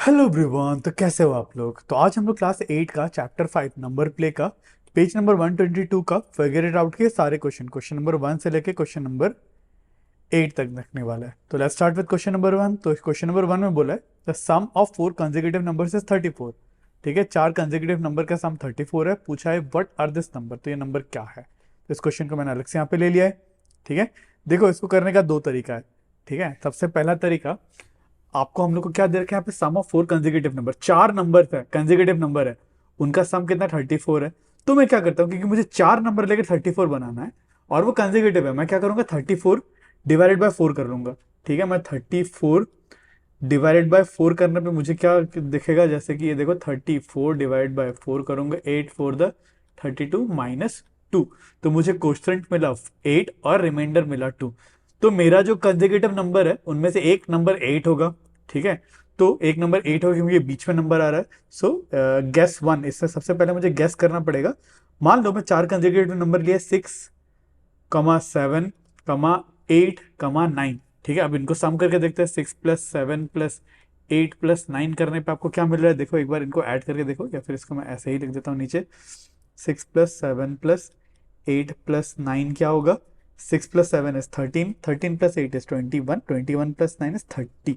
Hello everyone. तो कैसे हो आप लोग। तो आज हम लोग क्लास 8 का चैप्टर 5 नंबर प्ले का पेज नंबर 122 का फिगर इट आउट के सारे क्वेश्चन नंबर 1 से लेके क्वेश्चन नंबर 8 तक रखने वाला है। तो let's start with question number 1। तो क्वेश्चन नंबर 1 में बोला है the sum of four consecutive numbers is 34। ठीक है, चार कंसेक्यूटिव नंबर का सम 34 है। पूछा है व्हाट आर दिस नंबर, तो ये नंबर क्या है। तो इस क्वेश्चन को मैंने अलग से यहाँ पे ले लिया है। ठीक है, देखो इसको करने का दो तरीका है। ठीक है, सबसे पहला तरीका, आपको हम लोग को क्या दे रखा है यहाँ पे, सम ऑफ फोर कंसेक्यूटिव नंबर, चार नंबर है, कंसेक्यूटिव नंबर है, उनका सम कितना 34 है। तो मैं क्या करता हूँ, क्योंकि मुझे चार नंबर लेकर 34 बनाना है और वो कंसेक्यूटिव है, मैं क्या करूंगा 34 डिवाइडेड बाय 4 कर लूंगा। ठीक है, मैं 34 डिवाइडेड बाय 4 करने पे मुझे क्या दिखेगा, जैसे कि ये देखो 34 डिवाइड बाय 4 करूंगा, 8 फोर द 32 माइनस 2। तो मुझे कोष्टेंट मिला 8 और रिमाइंडर मिला 2। तो मेरा जो कंसेक्यूटिव नंबर है उनमें से एक नंबर 8 होगा। ठीक है, तो एक नंबर 8 होगा क्योंकि ये बीच में नंबर आ रहा है। सो गेस वन, इससे सबसे पहले मुझे गेस करना पड़ेगा। मान लो मैं चार कंसेक्यूटिव नंबर लिए 6, 7, 8, 9। ठीक है, अब इनको सम करके देखते हैं। 6 + 7 + 8 + 9 करने पे आपको क्या मिल रहा है, देखो एक बार इनको ऐड करके देखो, या फिर इसको मैं ऐसे ही लिख देता हूँ नीचे। 6 + 7 + 8 + 9 क्या होगा। 6 + 7 इज 13, 13 + 8 इज 21, 21 + 9 इज 30।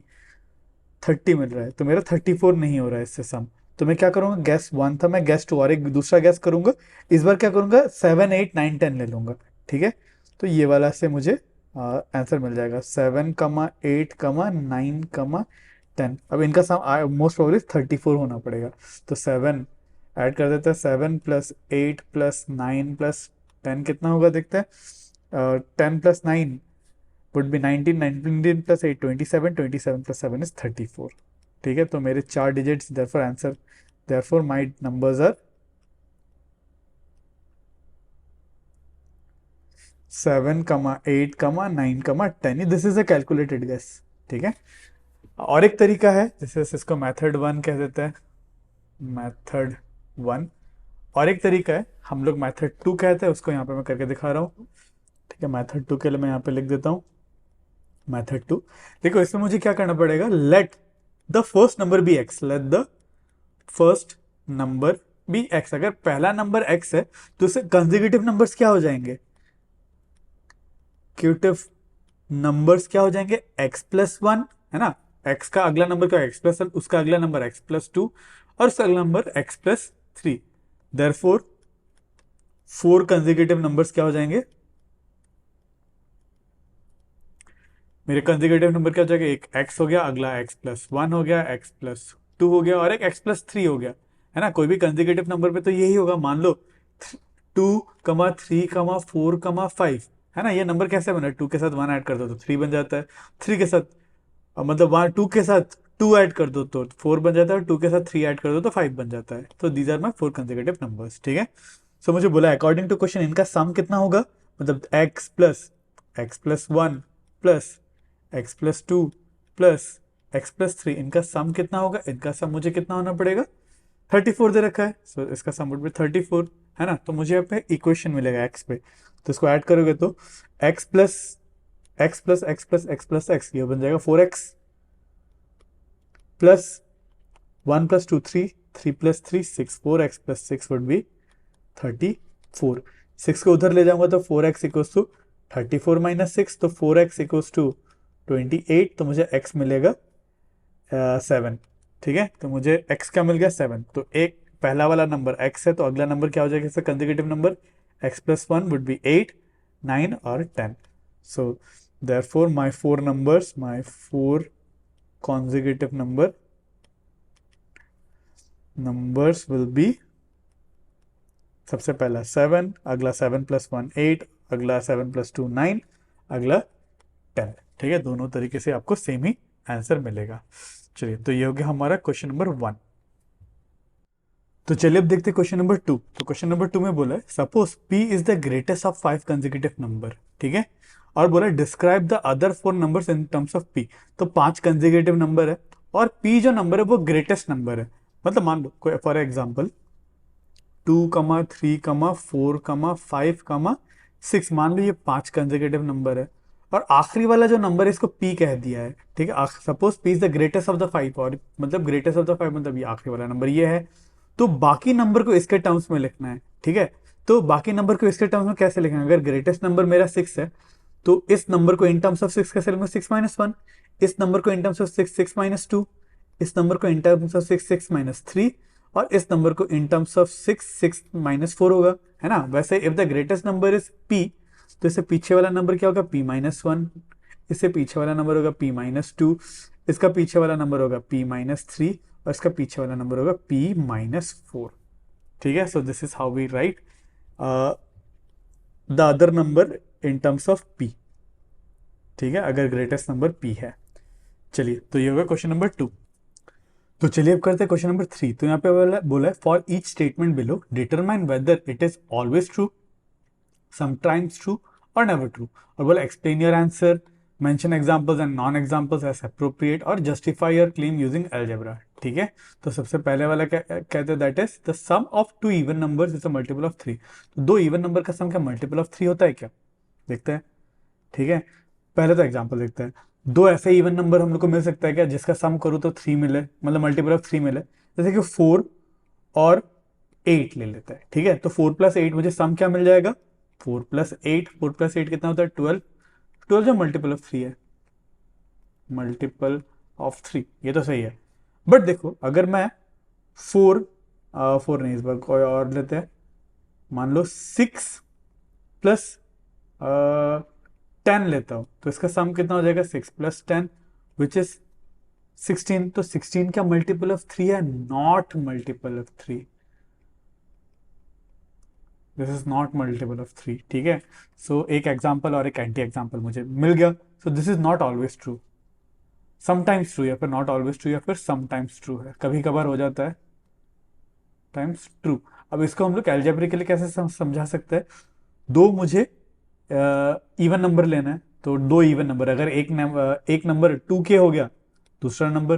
30 मिल रहा है, तो मेरा 34 नहीं हो रहा है इससे सम। तो मैं क्या करूंगा, गैस वन था, मैं गैस टू और एक दूसरा गैस करूंगा। इस बार क्या करूंगा, 7, 8, 9, 10 ले लूंगा। ठीक है, तो ये वाला से मुझे आंसर मिल जाएगा 7, 8, 9, 10। अब इनका सम मोस्ट प्रोबेबली 34 होना पड़ेगा। तो 7 ऐड कर देते हैं, 7 + 8 + 9 + 10 कितना होगा देखते हैं। 10 + 9 would be 19, 19 plus 8 27, 27 plus 7 is 34। ठीक है, तो मेरे चार digits, therefore answer, therefore my numbers are 7, 8, 9, 10। This is a calculated guess. ठीक है, और एक तरीका है जैसे इसको मेथड वन कह देते हैं, मेथड वन। और एक तरीका है हम लोग मेथड टू कहते हैं, उसको यहाँ पे मैं करके दिखा रहा हूँ। ठीक है, मेथड टू के लिए मैं यहाँ पे लिख देता हूँ मेथड टू। देखो इसमें मुझे क्या करना पड़ेगा, let the first number be X, let the first number be X. अगर पहला नंबर एक्स है तो उसे कंसेक्यूटिव नंबर्स क्या हो जाएंगे, क्यूटिव नंबर्स क्या हो जाएंगे, x + 1 है ना। x का अगला नंबर क्या है, x +1, उसका अगला नंबर x +2 और उसका अगला number x +3। Therefore four consecutive numbers क्या हो जाएंगे, मेरे कंसेक्यूटिव नंबर क्या हो जाएगा, एक x हो गया, अगला x +1 हो गया, x +2 हो गया और एक x +3 हो गया। है ना, कोई भी कंसेक्यूटिव नंबर पे तो यही होगा। मान लो 2, 3, 4, 5 है ना। ये नंबर कैसे बना, 2 के साथ 1 ऐड कर दो तो 3 बन जाता है। 3 के साथ मतलब वहां 2 के साथ 2 ऐड कर दो तो 4 बन जाता है, 2 के साथ 3 ऐड कर दो तो 5 बन जाता है। तो these are my four consecutive numbers. ठीक है, सो मुझे बोला अकॉर्डिंग टू क्वेश्चन इनका सम कितना होगा, मतलब x + 1 plus x +2 plus x +3, इनका सम कितना होगा। इनका सम मुझे कितना होना पड़ेगा, 34 दे रखा है। सो इसका सम वुड बी 34 है ना। तो मुझे यहाँ पे इक्वेशन मिलेगा x पे, तो इसको ऐड करोगे तो x + x + x + x ये बन जाएगा 4x plus 1 + 2 3, 3 + 3 6, 4x + 6 would B 34। 6 को उधर ले जाऊंगा तो 4x = 34 - 6, तो 4x = 28। तो मुझे x मिलेगा 7। ठीक है, तो मुझे x क्या मिल गया 7। तो एक पहला वाला नंबर x है, तो अगला नंबर क्या हो जाएगा इसका consecutive number, x + 1 would be 8, 9 और 10। So therefore my four consecutive numbers will be, सबसे पहला 7, अगला 7 + 1 8, अगला 7 + 2 9, अगला 10। ठीक है, दोनों तरीके से आपको सेम ही आंसर मिलेगा। चलिए, तो ये हो गया हमारा क्वेश्चन नंबर 1। तो चलिए अब देखते हैं क्वेश्चन नंबर 2। तो क्वेश्चन नंबर 2 में बोला है suppose p is the greatest of 5 consecutive number. ठीक है, और बोला describe the other 4 numbers in terms of p। तो 5 कंसेक्यूटिव नंबर है और p जो नंबर है वो ग्रेटेस्ट नंबर है। मतलब मान लो कोई फॉर एग्जांपल 2, 3, 4, 5, 6, मान लो ये 5 कंसेक्यूटिव नंबर है और आखिरी वाला जो नंबर है इसको p कह दिया है, ठीक है। Suppose p is the greatest of the 5, और मतलब ग्रेटेस्ट ऑफ द 5 मतलब ये आखिरी वाला नंबर ये है, तो बाकी नंबर को इसके टर्म्स में लिखना है, ठीक है। तो बाकी नंबर को इसके टर्म्स में कैसे लिखना है, अगर ग्रेटेस्ट नंबर मेरा 6 है तो इस नंबर को इन टर्म्स ऑफ 6 कैसे लिखूंगा, 6 माइनस 1, इस नंबर को इन टर्म्स ऑफ 6 6 माइनस 2, इस नंबर को इन टर्म्स ऑफ 6 6 माइनस 3, और इस नंबर को इन टर्म्स ऑफ 6 6 माइनस 4 होगा, है ना। वैसे if the greatest number is p, तो इससे पीछे वाला नंबर क्या होगा, p माइनस 1, इससे पीछे वाला नंबर होगा p माइनस 2, इसका पीछे वाला नंबर होगा p माइनस 3, और इसका पीछे वाला नंबर होगा p माइनस 4, ठीक है। So this is how we write the other number in terms of p, ठीक है, अगर ग्रेटेस्ट नंबर p है। चलिए, तो ये होगा क्वेश्चन नंबर 2। तो चलिए अब करते हैं क्वेश्चन नंबर 3। तो यहाँ पे बोला है for each statement below determine whether it is always true, sometimes true और नेवर ट्रू, और बोला explain your answer, mention examples and non examples as appropriate, और justify your claim using algebra, ठीक है। तो सबसे पहले वाला क्या कहते हैं, that is the sum of two even numbers is a multiple of 3। तो दो इवन नंबर का सम क्या मल्टीपल ऑफ 3 होता है क्या, देखते हैं, ठीक है। पहले तो एग्जांपल देखते हैं, दो ऐसे इवन नंबर हम लोग को मिल सकता है क्या जिसका सम करूँ तो 3 मिले, मतलब मल्टीपल ऑफ 3 मिले, जैसे कि 4 और 8 ले लेते हैं, ठीक है। तो 4 प्लस 8 मुझे सम क्या मिल जाएगा, 4 प्लस 8, 4 प्लस 8 कितना होता है 12, 12 जो मल्टीपल ऑफ 3 है, मल्टीपल ऑफ 3, ये तो सही है। बट देखो अगर मैं 4 नहीं, इस बार कोई और लेते हैं, मान लो 6 प्लस 10 लेता हूं, तो इसका सम कितना हो जाएगा 6 प्लस 10 विच इज 16। तो 16 क्या मल्टीपल ऑफ 3 है, not multiple of 3, this is not multiple of 3, ठीक है। सो एक एग्जांपल और एक एंटी एग्जांपल मुझे मिल गया। सो this is not always true, sometimes true, या फिर नॉट ऑलवेज ट्रू, या फिर समटाइम्स ट्रू है, कभी कभार हो जाता है टाइम्स ट्रू। अब इसको हम लोग एल्जेब्रिकली कैसे समझा सकते हैं, दो मुझे इवन नंबर लेना है, तो दो इवन नंबर, अगर एक नंबर 2k हो गया, दूसरा नंबर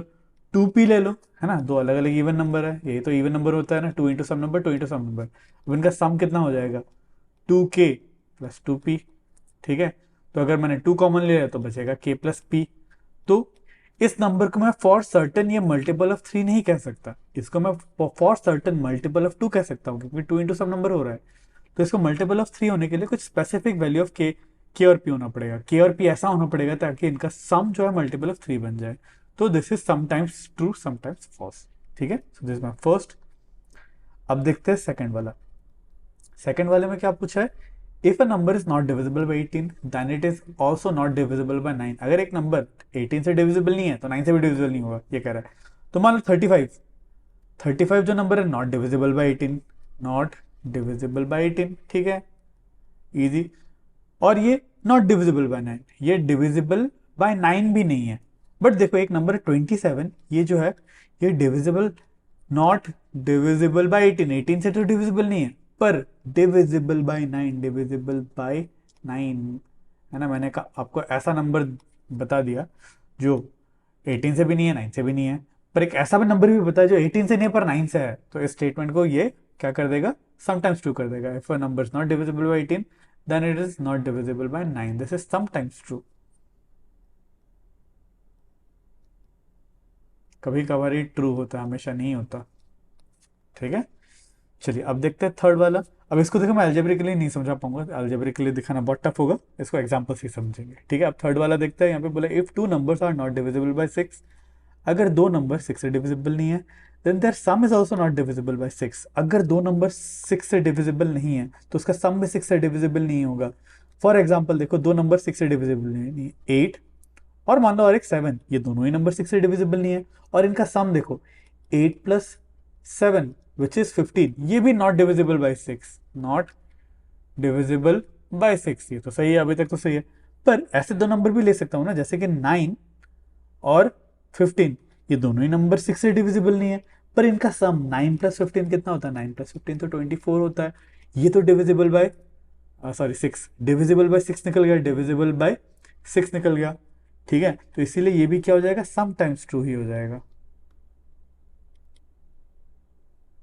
2p ले लो, है ना, दो अलग अलग इवन नंबर है, यही तो इवन नंबर होता है ना, 2 into sum number 2 into sum number. अब इनका सम कितना हो जाएगा 2k प्लस 2p, ठीक है। तो अगर मैंने 2 कॉमन ले लिया तो बचेगा k प्लस p। तो इस नंबर को मैं फॉर सर्टन ये मल्टीपल ऑफ 3 नहीं कह सकता, इसको मैं फॉर सर्टन मल्टीपल ऑफ 2 कह सकता हूँ, क्योंकि 2 इंटू सम नंबर हो रहा है। तो इसको मल्टीपल ऑफ 3 होने के लिए कुछ स्पेसिफिक वैल्यू ऑफ के और पी होना पड़ेगा, के और पी ऐसा होना पड़ेगा ताकि इनका सम जो है मल्टीपल ऑफ 3 बन जाए। तो this is sometimes true sometimes false, ठीक है। So this my first. अब देखते हैं सेकंड वाला। सेकंड वाले में क्या पूछा है, if a number is not divisible by 18 then it is also not divisible by 9। अगर एक नंबर 18 से डिविजिबल नहीं है तो 9 से भी डिविजिबल नहीं होगा, ये कह रहा है। तो मान लो 35 जो नंबर है not divisible by 18, not divisible by 18, ठीक है, इजी। और ये नॉट डिविजिबल बाय 9, ये डिविजिबल बाय 9 भी नहीं है। बट देखो एक नंबर 27, ये जो है ये डिविजिबल, नॉट डिविजिबल बाय 18, 18 से तो डिविजिबल नहीं है, पर डिविजिबल बाय 9, डिविजिबल बाय 9, है ना। मैंने आपको ऐसा नंबर बता दिया जो 18 से भी नहीं है 9 से भी नहीं है, पर एक ऐसा भी नंबर भी बताया जो 18 से नहीं है पर 9 से है, तो इस स्टेटमेंट को ये क्या कर देगा, समटाइम्स ट्रू कर देगा। If a number is not divisible bye 18 then it is not divisible by 9, this is sometimes true, कभी कभार ही ट्रू होता है, हमेशा नहीं होता, ठीक है। चलिए अब देखते हैं थर्ड वाला। अब इसको देखो मैं अल्जेब्रिकली नहीं समझा पाऊंगा, अल्जेब्रिकली दिखाना बहुत टफ होगा, इसको एग्जांपल से समझेंगे, ठीक है। अब थर्ड वाला देखते हैं, यहाँ पे बोला if two numbers are not divisible by 6, अगर दो नंबर 6 से डिविजिबल नहीं है, then their sum is also not divisible by 6। अगर दो नंबर 6 से डिविजिबल नहीं है तो उसका सम भी 6 से डिविजिबल नहीं होगा। फॉर एग्जांपल देखो दो नंबर 6 से डिविजिबल नहीं, 8 और मान लो और एक 7, ये दोनों ही नंबर 6 से डिविजिबल नहीं है, और इनका सम देखो 8 प्लस 7 विच इज 15, ये भी not divisible by 6, not divisible by 6, ये तो सही है, अभी तक तो सही है। पर ऐसे दो नंबर भी ले सकता हूं ना, जैसे कि 9 और 15, ये दोनों ही नंबर 6 से डिविजिबल नहीं है, पर इनका सम 9 प्लस 15 कितना होता है, 9 प्लस 15 तो 24 होता है, ये तो डिविजिबल बाय 6, डिविजिबल बाय 6 निकल गया, डिविजिबल बाय 6 निकल गया, ठीक है। तो इसीलिए ये भी क्या हो जाएगा, समटाइम्स ट्रू ही हो जाएगा,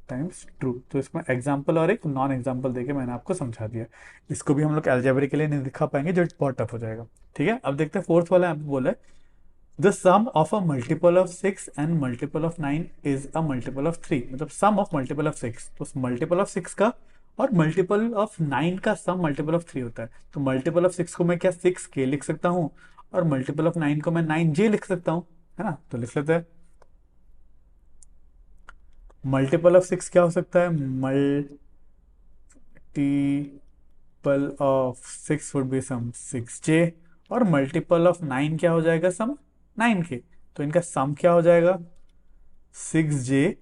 टाइम्स ट्रू। तो इसमें एग्जाम्पल और एक नॉन एग्जाम्पल देके मैंने आपको समझा दिया। इसको भी हम लोग अलजेब्रा के लिए नहीं दिखा पाएंगे, जो बहुत टफ हो जाएगा। ठीक है, अब देखते हैं फोर्थ वाला। यहाँ पे बोला है the sum of a multiple of 6 and multiple of 9 is a multiple of 3। मतलब सम ऑफ मल्टीपल ऑफ 6, तो मल्टीपल ऑफ 6 का और मल्टीपल ऑफ 9 का सम मल्टीपल ऑफ 3 होता है। तो मल्टीपल ऑफ 6 को मैं क्या 6k लिख सकता हूँ, और मल्टीपल ऑफ 9 को मैं 9j लिख सकता हूँ, है ना। तो लिख लेते हैं। मल्टीपल ऑफ 6 क्या हो सकता है, multiple of 6 would be some 6j, और मल्टीपल ऑफ 9 क्या हो जाएगा, सम 9k। तो इनका सम क्या हो जाएगा, 6j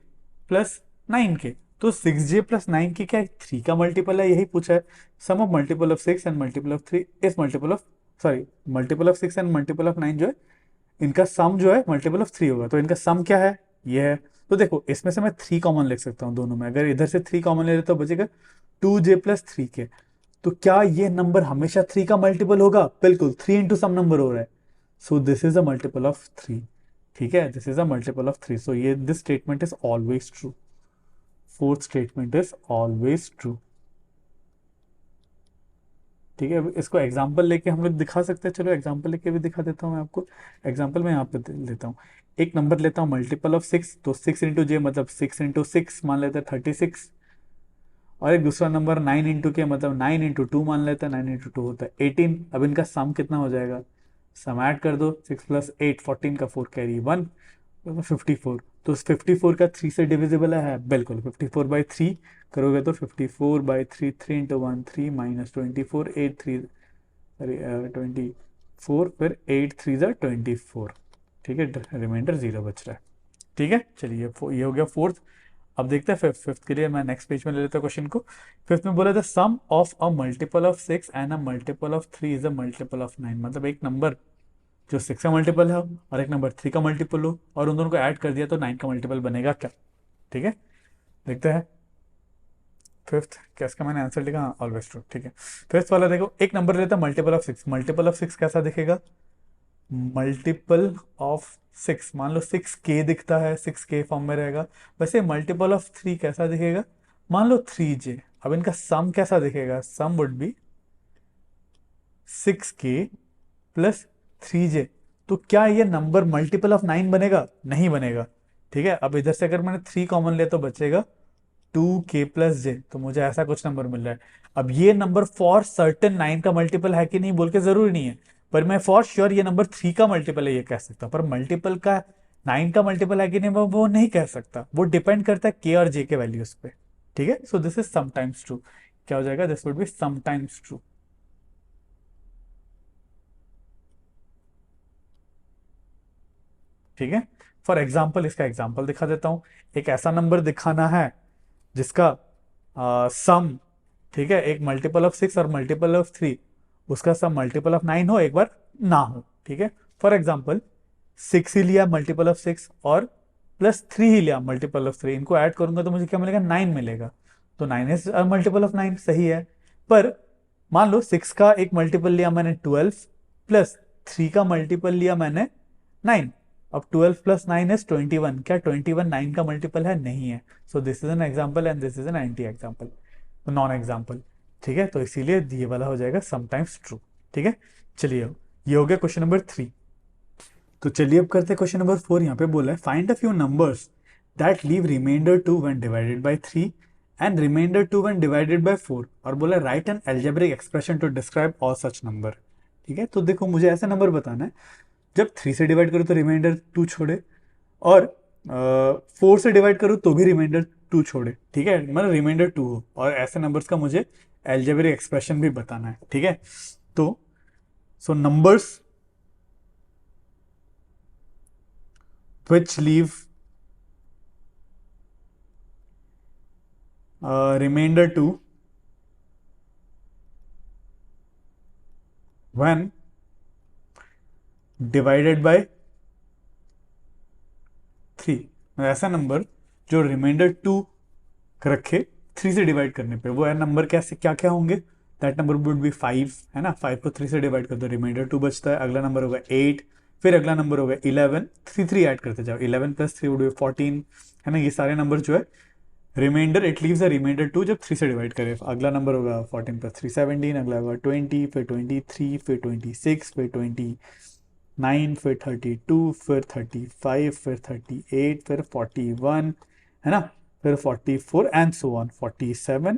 प्लस 9k। तो 6j प्लस 9k क्या 3 का मल्टीपल है, यही पूछा है। Sum of multiple of 6 and multiple of 3 is multiple of, sorry, multiple of 6 and multiple of 9 जो है, इनका सम जो है मल्टीपल ऑफ 3 होगा। तो इनका सम क्या है, ये है। तो देखो इसमें से मैं 3 कॉमन लिख सकता हूँ दोनों में। अगर इधर से 3 कॉमन ले रहे तो बचेगा 2j प्लस 3k। तो क्या ये नंबर हमेशा 3 का मल्टीपल होगा, बिल्कुल 3 इंटू सम नंबर हो रहा है। So this is a multiple of 3। ठीक है, this is a multiple of 3। सो ये this statement is always true. Fourth statement is always true. ठीक है, अब इसको एग्जाम्पल लेके हम लोग दिखा सकते हैं। चलो एग्जाम्पल लेके भी दिखा देता हूँ मैं आपको। एग्जाम्पल मैं यहाँ पे लेता हूँ, एक नंबर लेता हूँ मल्टीपल ऑफ 6, तो 6 इंटू जे मतलब 6 इंटू 6 मान लेते हैं 36। और एक दूसरा नंबर 9 इंटू के मतलब 9 इंटू 2 मान लेते हैं, 9 इंटू 2 होता है 18। अब इनका सम कितना हो जाएगा, सम ऐड कर दो, 6 प्लस 8 14 का 4 कैरी 1, 54। तो उस 54 का 3 से डिविजिबल है बिल्कुल। 54/3 करोगे तो 54/3, 3 इंटू 1 3 माइनस 24, 8 3 सॉरी 24, फिर 8 3 ज़ा 24। ठीक है, रिमाइंडर 0 बच रहा है। ठीक है, चलिए ये हो गया फोर्थ। अब देखते हैं फिफ्थ। फिफ्थ के लिए मैं नेक्स्ट पेज में ले लेता हूँ क्वेश्चन को। फिफ्थ में बोला था sum of a multiple of 6 and a multiple of 3 is a multiple of 9। मतलब एक नंबर जो 6 का मल्टीपल है और एक नंबर 3 का मल्टीपल हो, और उन दोनों को ऐड कर दिया तो 9 का मल्टीपल बनेगा क्या। ठीक है, देखते हैं फिफ्थ क्या इसका मैंने आंसर लिखा, ऑलवेज ट्रू। ठीक है, फिफ्थ वाला देखो, एक नंबर लेता है मल्टीपल ऑफ 6। मल्टीपल ऑफ 6 कैसा दिखेगा, मल्टीपल ऑफ 6 मान लो 6k दिखता है, 6k फॉर्म में रहेगा। वैसे मल्टीपल ऑफ 3 कैसा दिखेगा, मान लो 3j। अब इनका सम कैसा दिखेगा, सम would be 6k plus 3j। तो क्या ये नंबर मल्टीपल ऑफ 9 बनेगा, नहीं बनेगा। ठीक है, अब इधर से अगर मैंने 3 कॉमन लिया तो बचेगा 2k प्लस j। तो मुझे ऐसा कुछ नंबर मिल रहा है। अब ये नंबर फॉर सर्टेन 9 का मल्टीपल है कि नहीं बोल के जरूरी नहीं है, पर मैं फॉर श्योर ये नंबर 3 का मल्टीपल है ये कह सकता हूं। पर मल्टीपल का 9 का मल्टीपल है कि नहीं वो नहीं कह सकता, वो डिपेंड करता है k और j के वैल्यूज पे। ठीक है, so this is sometimes true. क्या हो जाएगा, this would be sometimes true. ठीक है, फॉर एग्जाम्पल इसका एग्जाम्पल दिखा देता हूं। एक ऐसा नंबर दिखाना है जिसका सम, ठीक है, एक मल्टीपल ऑफ 6 और मल्टीपल ऑफ 3, उसका सम मल्टीपल ऑफ 9 हो, एक बार ना हो। ठीक है, फॉर एग्जाम्पल 6 ही लिया मल्टीपल ऑफ 6 और प्लस 3 ही लिया मल्टीपल ऑफ 3, इनको ऐड करूंगा तो मुझे क्या मिलेगा, 9 मिलेगा। तो 9 इज मल्टीपल ऑफ 9, सही है। पर मान लो 6 का एक मल्टीपल लिया मैंने 12 प्लस 3 का मल्टीपल लिया मैंने 9। अब 12 प्लस 9 इज 21। क्या 21 9 का मल्टीपल है, नहीं है। So this is an example and this is an anti example, non example. ठीक है, तो इसीलिए ये वाला हो जाएगा समटाइम्स ट्रू। ठीक है, चलिए ये हो गया क्वेश्चन नंबर 3। तो चलिए अब करते हैं क्वेश्चन नंबर 4। यहाँ पे बोला है find a few numbers that leave remainder 2 when divided by 3 and remainder 2 when divided by 4, और बोला write an algebraic expression to describe all such number. ठीक है, तो देखो मुझे ऐसा नंबर बताना है जब 3 से डिवाइड करो तो रिमाइंडर 2 छोड़े, और 4 से डिवाइड करो तो भी रिमाइंडर 2 छोड़े। ठीक है, मतलब रिमाइंडर 2 हो, और ऐसे नंबर्स का मुझे अलजेब्रिक एक्सप्रेशन भी बताना है। ठीक है, तो सो numbers which leave remainder 2 when divided by 3। ऐसा नंबर जो रिमाइंडर 2 रखे 3 से डिवाइड करने पे, वो नंबर कैसे क्या क्या होंगे, दैट नंबर वुड बी 5, है ना। 5 को 3 से डिवाइड कर दो, रिमाइंडर 2 बचता है। अगला नंबर होगा 8, फिर अगला नंबर होगा 11, 3 3 ऐड करते जाओ, 11 प्लस 3 वुड बी 14, है ना। ये सारे नंबर जो है remainder it leaves a remainder 2 जब 3 से डिवाइड करें। अगला नंबर होगा 14 प्लस 3 17, अगला होगा 20, फिर 23, फिर 26, फिर 29, फिर 32, फिर 35, फिर 38, फिर 41, है ना, फिर 44 एंड सो ऑन 47,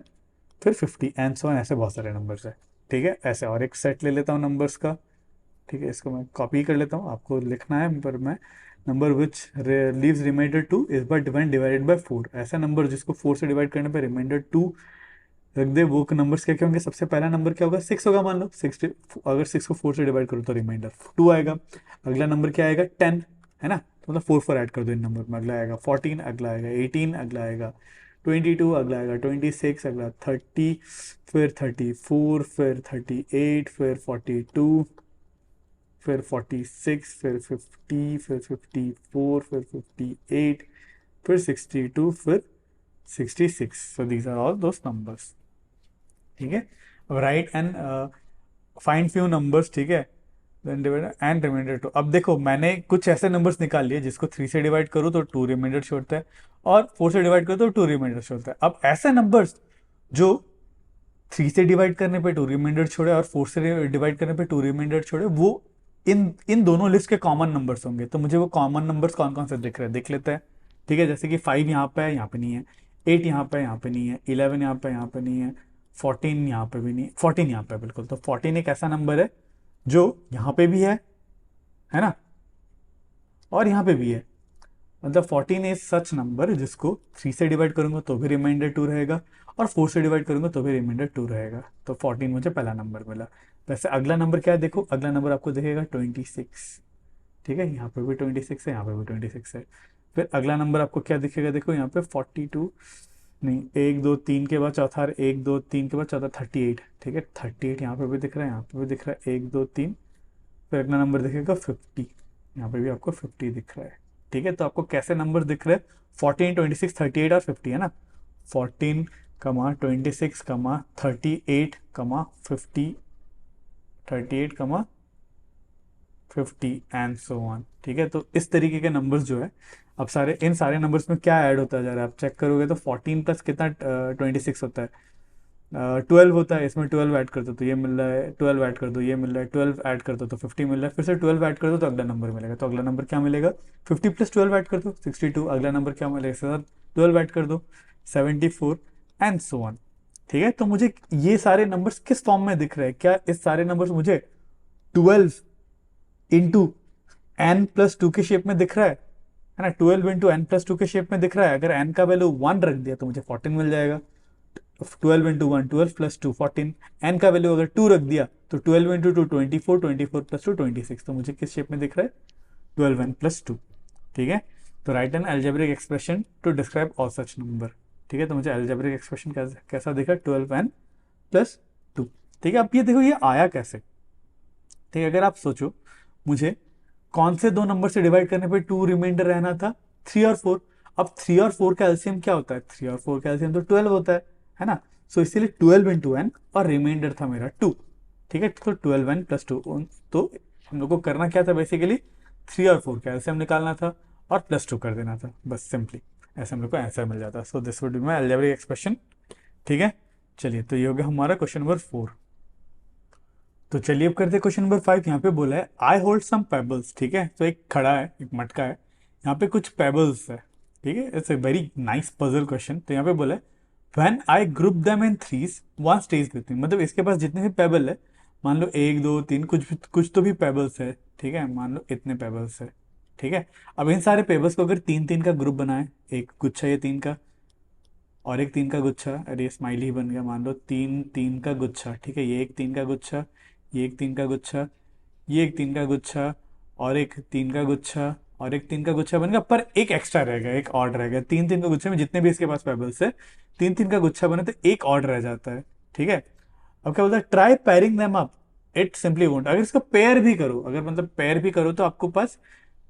फिर 50 एंड सो ऑन, ऐसे बहुत सारे नंबर्स है। ठीक है, ऐसे और एक सेट ले लेता हूँ नंबर्स का। ठीक है, इसको मैं कॉपी कर लेता हूँ, आपको लिखना है, पर मैं number which leaves remainder 2 is but when divided by 4, ऐसा नंबर जिसको 4 से डिवाइड करने पे रिमाइंडर 2 रख दे, वो नंबर्स क्या क्या होंगे। सबसे पहला नंबर क्या होगा, 6 होगा, मान लो 6, अगर 6 को 4 से डिवाइड करो तो रिमाइंडर 2 आएगा। अगला नंबर क्या आएगा, 10, है ना, तो मतलब 4 ऐड कर दो इन नंबर में। अगला आएगा 14, अगला आएगा 18, अगला आएगा 22, अगला आएगा 26, अगला 30, फिर 34, फिर 38, फिर 42, फिर 46, फिर 50, फिर 54, फिर 58, फिर 62, फिर 66। So these are all those numbers. ठीक है, अब write and find few numbers. ठीक है, देन डिवाइड एंड रिमाइंडर 2। अब देखो मैंने कुछ ऐसे नंबर्स निकाल लिए जिसको 3 से डिवाइड करूँ तो 2 रिमाइंडर छोड़ता है, और 4 से डिवाइड करो तो 2 रिमाइंडर छोड़ता है। अब ऐसे नंबर्स जो 3 से डिवाइड करने पे 2 रिमाइंडर छोड़े और 4 से डिवाइड करने पे 2 रिमाइंडर छोड़े, वो इन इन दोनों लिस्ट के कॉमन नंबर्स होंगे। तो मुझे वो कॉमन नंबर्स कौन कौन से दिख रहे हैं देख लेते हैं। ठीक है, जैसे कि 5 यहाँ पे है, यहाँ पे नहीं है, 8 यहाँ पे, यहाँ पे नहीं है, 11 यहाँ पे नहीं है, 14 यहाँ पे भी नहीं, 14 यहाँ पे बिल्कुल। तो 14 एक ऐसा नंबर है जो यहाँ पे भी है ना, और यहाँ पे भी है। मतलब 14 इज सच नंबर जिसको 3 से डिवाइड करूंगा तो भी रिमाइंडर 2 रहेगा, और 4 से डिवाइड करूंगा तो भी रिमाइंडर 2 रहेगा। तो 14 मुझे पहला नंबर मिला। वैसे अगला नंबर क्या है, देखो अगला नंबर आपको दिखेगा 26। ठीक है, यहाँ पे भी 26 है, यहाँ पे भी 26 है। फिर अगला नंबर आपको क्या दिखेगा, देखो यहाँ पे 42, नहीं, 1 2 3 के बाद चौथा, 1 2 3 के बाद चौथा 38। ठीक है, 38 यहाँ पे भी दिख रहा है, यहाँ पे भी दिख रहा है, 1 2 3। फिर अगला नंबर दिखेगा 50, यहाँ पे भी आपको 50 दिख रहा है। ठीक है, तो आपको कैसे नंबर दिख रहे हैं, 14, 26, 38 और 50, है ना। 14, 26, 38, 50, 38, 50 एंड सो ऑन। ठीक है, तो इस तरीके के नंबर्स जो है, अब सारे इन सारे नंबर्स में क्या ऐड होता है जरा आप चेक करोगे तो 14 प्लस कितना 26 होता है, 12 होता है, इसमें 12 ऐड कर दो तो ये मिल रहा है, 12 ऐड कर दो ये मिल रहा है, 12 ऐड कर दो तो 50 मिल रहा है, फिर से 12 ऐड कर दो तो अगला नंबर मिलेगा। तो अगला नंबर क्या मिलेगा, 50 प्लस 12 ऐड कर दो 62। अगला नंबर क्या मिलेगा, इसके साथ 12 ऐड कर दो 74 एंड सो ऑन। ठीक है, तो मुझे ये सारे नंबर्स किस फॉर्म में दिख रहे हैं, क्या इस सारे नंबर्स मुझे 12 इंटू एन प्लस 2 के शेप में दिख रहा है ना, 12 इंटू एन प्लस 2 के शेप में दिख रहा है। अगर एन का वैल्यू 1 रख दिया तो मुझे 14 मिल जाएगा। 12 इंटू 1 12 प्लस 2 14। एन का वैल्यू अगर 2 रख दिया तो 12 इंटू 2 24, 24 प्लस 2 26। तो मुझे किस शेप में दिख रहा है, 12 एन प्लस 2। ठीक है, तो write an algebraic expression to describe all such number. ठीक है, तो मुझे एल्जेब्रिक एक्सप्रेशन कैसा दिखा, 12 एन प्लस 2। ठीक है, अब ये देखो ये आया कैसे। ठीक है, अगर आप सोचो मुझे कौन से दो नंबर से डिवाइड करने पे 2 रिमाइंडर रहना था, 3 और 4। अब 3 और 4 का एलसीएम क्या होता है, 3 और 4 का एलसीएम तो 12 होता है ना। सो इसीलिए 12 इंटू एन और रिमाइंडर था मेरा 2। ठीक है, तो 12 एन प्लस 2। तो हम लोग को करना क्या था, बेसिकली 3 और 4 का एलसीएम निकालना था और प्लस 2 कर देना था, बस सिंपली ऐसे हम लोग को आंसर मिल जाता। So this would be my algebraic expression. ठीक है, चलिए तो ये हो गया हमारा क्वेश्चन नंबर 4। तो चलिए अब करते हैं क्वेश्चन नंबर 5। यहाँ पे बोला है आई होल्ड सम पेबल्स। ठीक है, तो एक खड़ा है, एक मटका है, यहाँ पे कुछ पेबल्स है। ठीक है, it's a very nice puzzle question. तो यहाँ पे बोला है when I group them in threes one stage with me, मतलब इसके पास जितने भी पेबल है, मान लो 1 2 3, कुछ तो भी पेबल्स है। ठीक है, मान लो इतने पेबल्स है। ठीक है, अब इन सारे पेबल्स को अगर 3 3 का ग्रुप बनाए, एक गुच्छा ये 3 का और एक 3 का गुच्छा, अरे स्माइली बन गया, मान लो 3 3 का गुच्छा। ठीक है, ये एक 3 का गुच्छा, ये एक 3 का गुच्छा, ये एक 3 का गुच्छा, और एक 3 का गुच्छा, और एक 3 का गुच्छा बन गया, पर एक एक्स्ट्रा रह गया, एक ऑड रह गया। 3 3 का गुच्छे में जितने भी इसके पास पेबल्स है, 3 3 का गुच्छा बने तो एक ऑड रह जाता है। ठीक है, अब क्या बोलता है, try pairing them up, it simply won't. अगर इसको पेयर भी करो, अगर मतलब पेयर भी करो तो आपको पास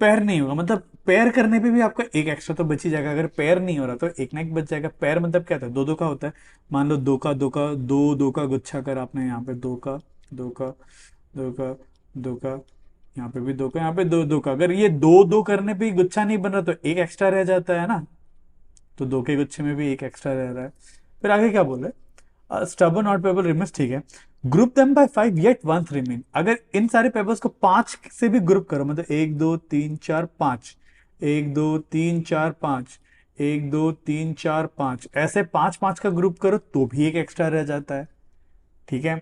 पेयर नहीं होगा, मतलब पेयर करने पे भी आपका एक एक्स्ट्रा तो बच ही जाएगा। अगर पेयर नहीं हो रहा तो एक ना एक बच जाएगा। पेयर मतलब क्या था, दो दो का होता है। मान लो दो का दो का गुच्छा कर आपने, यहाँ पे दो का दो का दो का दो का, यहाँ पे भी दो का, यहाँ पे दो दो का। अगर ये दो दो करने पे ही गुच्छा नहीं बन रहा तो एक एक्स्ट्रा रह जाता है ना। तो 2 के गुच्छे में भी एक एक्स्ट्रा रह रहा है। फिर आगे क्या बोल रहे हैं, स्टबर्न ऑड पेबल रिमेन्स, ठीक है, group them by 5 yet once remain. अगर इन सारे पेबल्स को 5 से भी ग्रुप करो, मतलब 1 2 3 4 5, 1 2 3 4 5, 1 2 3 4 5, ऐसे 5 5 का ग्रुप करो तो भी एक एक्स्ट्रा रह जाता है, ठीक है।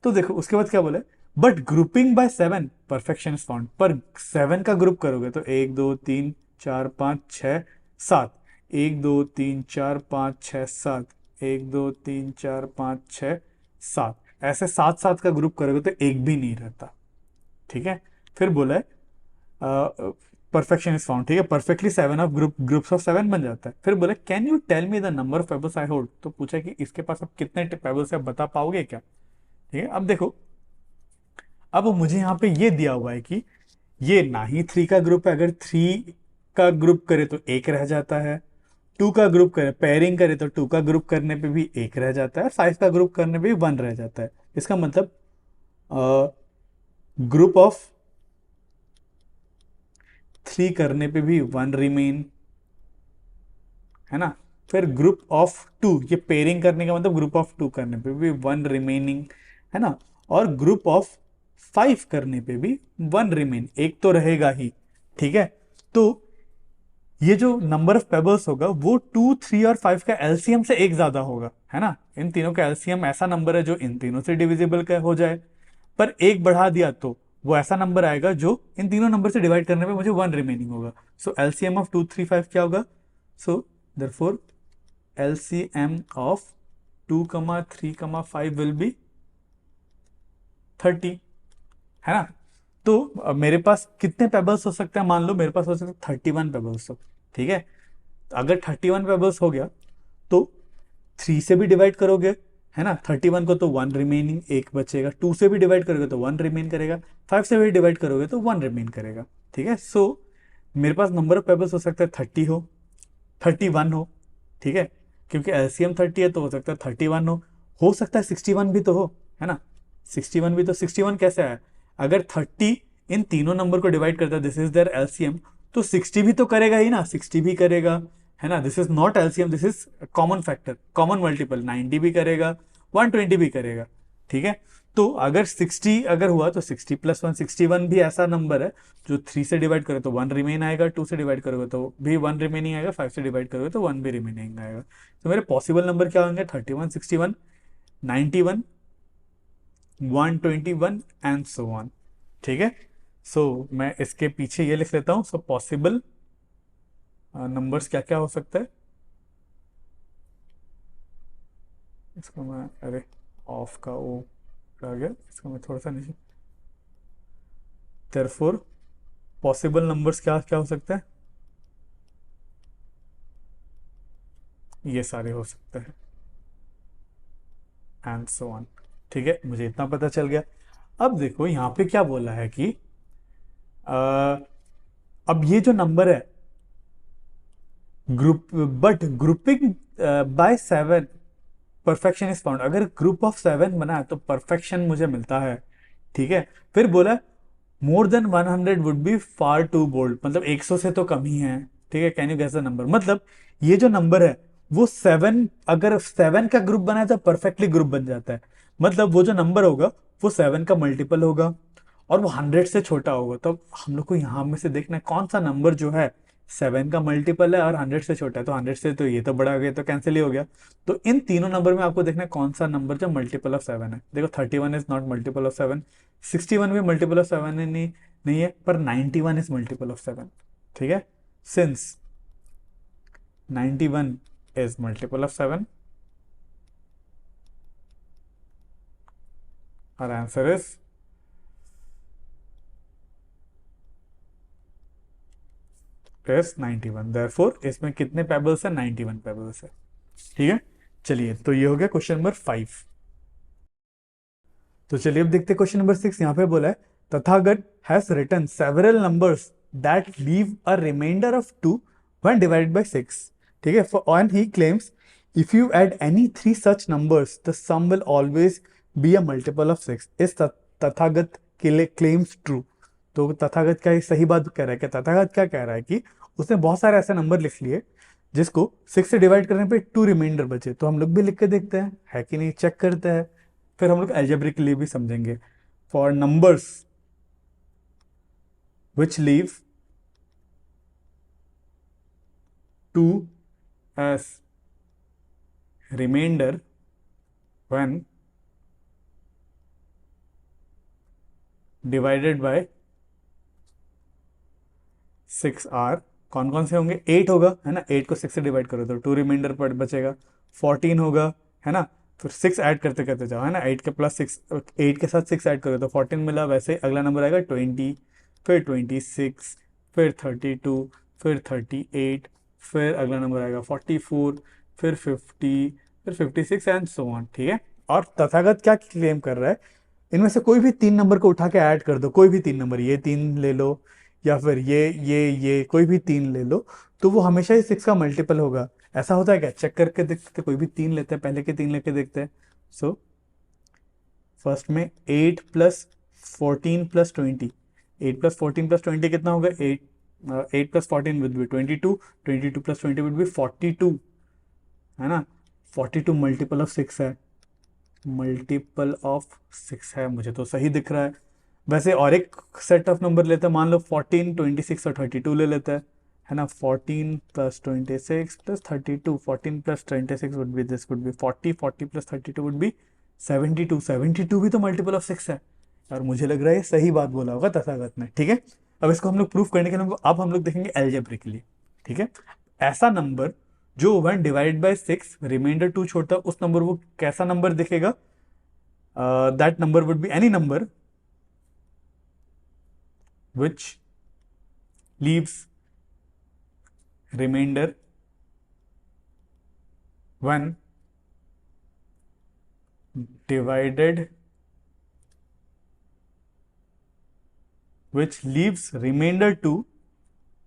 तो देखो उसके बाद क्या बोले, but grouping by 7 perfection is found. पर 7 का ग्रुप करोगे तो 1 2 3 4 5 6 7, 1 2 3 4 5 6 7, 1 2 3 4 5 6 7, ऐसे 7 7 का ग्रुप करोगे तो एक भी नहीं रहता, ठीक है। फिर बोला है परफेक्शन इज फाउंड, ठीक है, परफेक्टली 7 ऑफ ग्रुप्स ऑफ 7 बन जाता है। फिर बोले can you tell me the number of pebbles I hold. तो पूछा कि इसके पास अब कितने पेबल्स है, आप बता पाओगे क्या, ठीक है। अब देखो, अब मुझे यहाँ पे ये दिया हुआ है कि ये ना ही 3 का ग्रुप है, अगर 3 का ग्रुप करे तो एक रह जाता है, 2 का ग्रुप करे, पेयरिंग करे तो 2 का ग्रुप करने पे भी एक रह जाता है, 5 का ग्रुप करने पे भी 1 रह जाता है। इसका मतलब ग्रुप ऑफ 3 करने पे भी 1 रिमेन, है ना। फिर ग्रुप ऑफ 2, ये पेयरिंग करने का मतलब ग्रुप ऑफ 2 करने पे भी 1 रिमेनिंग, है ना। और ग्रुप ऑफ 5 करने पे भी 1 रिमेन, एक तो रहेगा ही, ठीक है। तो ये जो नंबर ऑफ पेबल्स होगा वो 2 3 और 5 का एलसीएम से एक ज्यादा होगा, है ना। इन तीनों का एलसीएम ऐसा नंबर है जो इन तीनों से डिविजिबल का हो जाए, पर एक बढ़ा दिया तो वो ऐसा नंबर आएगा जो इन तीनों नंबर से डिवाइड करने पे मुझे 1 रिमेनिंग होगा। सो एलसीएम ऑफ 2 3 5 क्या होगा, so therefore LCM of 2, 3, 5 will be 30, है ना। तो अब मेरे पास कितने पेबल्स हो सकते हैं, मान लो मेरे पास हो सकते हैं 31 पेबल्स हो, ठीक है। अगर 31 पेबल्स हो गया तो 3 से भी डिवाइड करोगे, है ना, 31 को तो 1 रिमेनिंग एक बचेगा, 2 से भी डिवाइड करोगे तो 1 रिमेन करेगा, 5 से भी डिवाइड करोगे तो 1 रिमेन करेगा, ठीक है। सो मेरे पास नंबर ऑफ पेबल्स हो सकता है 30 हो, 31 हो, ठीक है, क्योंकि एलसीएम 30 है तो हो सकता है 31 हो सकता है 61 भी तो हो, है ना। 61 भी तो, 61 कैसे आया, अगर 30 इन तीनों नंबर को डिवाइड करता है, दिस इज देयर एलसीएम, तो 60 भी तो करेगा ही ना, 60 भी करेगा, है ना। This is not LCM, this is common factor, common multiple, 90 भी करेगा, 120 भी करेगा, ठीक है। तो अगर 60 अगर हुआ तो 60 प्लस 1 61 भी ऐसा नंबर है जो 3 से डिवाइड करे तो 1 रिमेन आएगा, 2 से डिवाइड करोगे तो भी 1 रिमेनिंग आएगा, 5 से डिवाइड करोगे तो 1 भी रिमेनिंग आएगा। तो मेरे पॉसिबल नंबर क्या होंगे, 31 61 91 121 एंड सो ऑन, ठीक है। सो मैं इसके पीछे ये लिख लेता हूं, सो पॉसिबल नंबर्स क्या क्या हो सकता है, इसको मैं, अरे ऑफ का ओ आ गया, इसको मैं थोड़ा सा नीचे, देयरफॉर पॉसिबल नंबर्स क्या क्या हो सकता है, ये सारे हो सकते हैं एंड सो ऑन, ठीक है। मुझे इतना पता चल गया। अब देखो यहाँ पे क्या बोला है कि अब ये जो नंबर है group, but grouping by 7 perfection is found. अगर ग्रुप ऑफ 7 बना है तो परफेक्शन मुझे मिलता है, ठीक है। फिर बोला more than 100 would be far too bold, मतलब 100 से तो कम ही है, ठीक है। Can you guess the number, मतलब ये जो नंबर है वो 7, अगर 7 का ग्रुप बना है तो परफेक्टली ग्रुप बन जाता है, मतलब वो जो नंबर होगा वो 7 का मल्टीपल होगा और वो 100 से छोटा होगा। तो हम लोग को यहां में से देखना है कौन सा नंबर जो है 7 का मल्टीपल है और 100 से छोटा है, तो 100 से तो ये तो बड़ा हो गया, तो कैंसिल ही हो गया। तो इन तीनों नंबर में आपको देखना है कौन सा नंबर जो मल्टीपल ऑफ 7 है। देखो 31 इज नॉट मल्टीपल ऑफ 7, 61 भी मल्टीपल ऑफ 7 है, नहीं है, पर 91 इज मल्टीपल ऑफ 7, ठीक है। Since 91 is multiple of 7, our answer is is 91। therefore इसमें कितने पेबल्स है, 91 पेबल्स है, ठीक है। चलिए तो ये हो गया क्वेश्चन नंबर 5। तो चलिए अब देखते हैं क्वेश्चन नंबर 6। यहाँ पे बोला है Tathagat has written several numbers that leave a remainder of 2 when divided by 6, ठीक है। For and he claims if you add any 3 such numbers the sum will always be a multiple of 6। इस तथागत के लिए claims true. तो तथागत क्या सही बात कह रहा है, क्या तथागत क्या कह रहा है कि उसने बहुत सारे ऐसे नंबर लिख लिए जिसको 6 से डिवाइड करने पे 2 रिमाइंडर बचे, तो हम लोग भी लिख के देखते हैं है कि नहीं, चेक करते हैं। फिर हम लोग अलजेब्रिकली भी समझेंगे। For numbers which leave 2 as remainder when divided by 6 are कौन कौन से होंगे, 8 होगा है ना, 8 को 6 से डिवाइड करो तो 2 रिमाइंडर पर बचेगा, 14 होगा है ना, फिर 6 ऐड करते करते जाओ है ना, 8 के प्लस 6, 8 के साथ 6 ऐड करो तो 14 मिला। वैसे अगला नंबर आएगा 20, फिर 26, फिर 32, फिर 38, फिर अगला नंबर आएगा 44, फिर 50, फिर 56 एंड सो ऑन। ठीक है, और तथागत क्या क्लेम कर रहा है, इनमें से कोई भी 3 नंबर को उठा के ऐड कर दो, कोई भी 3 नंबर, ये 3 ले लो या फिर ये कोई भी 3 ले लो, तो वो हमेशा ही 6 का मल्टीपल होगा। ऐसा होता है क्या, चेक करके देखते, कोई भी 3 लेते हैं, पहले के 3 लेके देखते हैं। सो फर्स्ट में 8 प्लस 14 प्लस 20, 8 प्लस 14 प्लस 20 कितना होगा, 8 plus 14 with be 22, 22 plus 20 with be 42 है ना, 42 मल्टीपल ऑफ 6 है, मल्टीपल ऑफ 6 है, मुझे तो सही दिख रहा है। वैसे और एक सेट ऑफ नंबर लेते हैं, मान लो 14, 26 और 32 ले लेते हैं है ना, 14 plus 26 plus 32, 14 plus 26 would be this, would be 40, 40 plus 32 would be 72, 72 भी तो मल्टीपल ऑफ 6 है। और मुझे लग रहा है ये सही बात बोला होगा तथागत ने। ठीक है, अब इसको हम लोग प्रूफ करने के लिए अब हम लोग देखेंगे एल्जेब्रिकली। ठीक है, ऐसा नंबर जो 1 डिवाइड बाय 6 रिमाइंडर 2 छोड़ता है, उस नंबर वो कैसा नंबर दिखेगा, that number would be any number which leaves remainder when divided, which leaves remainder 2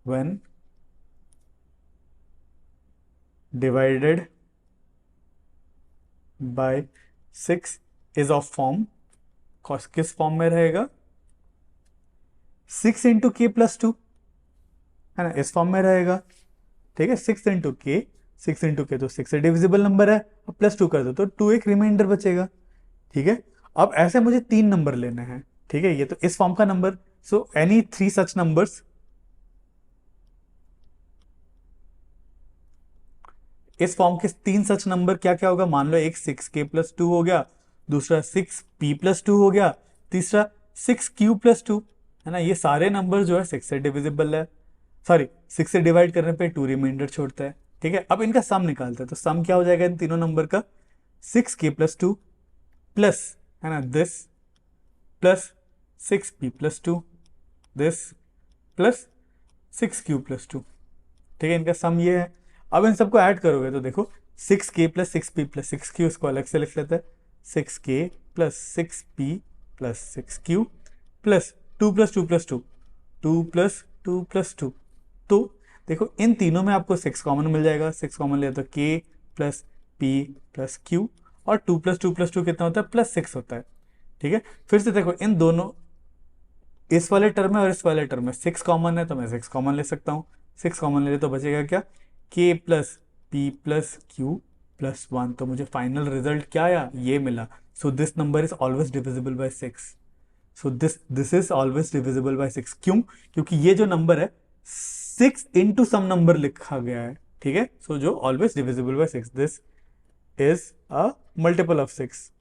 when divided by 6 is of form, किस फॉर्म में रहेगा, 6 इंटू के प्लस 2 है ना, इस फॉर्म में रहेगा। ठीक है, 6 इंटू के, 6 इंटू के तो 6 से डिविजिबल नंबर है, अब प्लस 2 कर दो तो 2 एक रिमाइंडर बचेगा। ठीक है, अब ऐसे मुझे 3 नंबर लेने हैं। ठीक है, ये तो इस फॉर्म का number, so any 3 such numbers, इस फॉर्म के 3 सच नंबर क्या क्या होगा, मान लो एक 6k प्लस 2 हो गया, दूसरा 6p प्लस 2 हो गया, तीसरा 6q प्लस 2 है ना, ये सारे नंबर जो है 6 से डिविजिबल है, सॉरी 6 से डिवाइड करने पे 2 रिमाइंडर छोड़ता है। ठीक है, अब इनका सम निकालते हैं, तो सम क्या हो जाएगा इन तीनों नंबर का, 6k प्लस 2 प्लस है ना this plus 6p plus 2 this plus 6q plus 2। ठीक है, इनका सम ये है। अब इन सबको ऐड करोगे तो देखो 6k plus 6p plus 6q, इसको अलग से लिख लेते हैं, 6k plus 6p plus 6q plus 2 plus 2 plus 2, 2 plus 2 plus 2। तो देखो इन तीनों में आपको 6 कॉमन मिल जाएगा, 6 कॉमन लिया तो k plus p plus q, और 2 प्लस 2 प्लस 2 कितना होता है, प्लस 6 होता है। ठीक है, फिर से देखो इन दोनों, इस वाले टर्म में और इस वाले टर्म में 6 कॉमन है तो मैं 6 कॉमन ले सकता हूँ, 6 कॉमन ले तो बचेगा क्या, k plus p plus q plus 1, तो मुझे फाइनल रिजल्ट क्या आया, ये मिला। So this number is always divisible by 6, so this is always divisible by 6। क्यों, क्योंकि ये जो नंबर है 6 इंटू सम नंबर लिखा गया है। ठीक है, सो जो always divisible by 6, this is a multiple of 6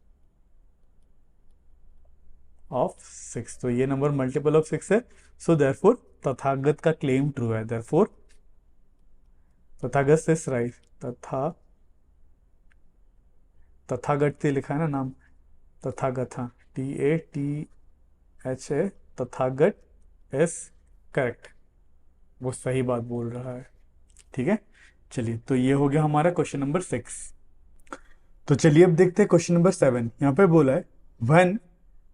of 6, तो ये नंबर मल्टीपल ऑफ 6 है। सो देयरफॉर तथागत का क्लेम ट्रू है, therefore Tathagat is right, Tathagat से लिखा है ना नाम, तथागत, हाँ TATHA, तथागत इज करेक्ट, वो सही बात बोल रहा है। ठीक है, चलिए तो ये हो गया हमारा क्वेश्चन नंबर 6। तो चलिए अब देखते हैं क्वेश्चन नंबर 7। यहाँ पे बोला है when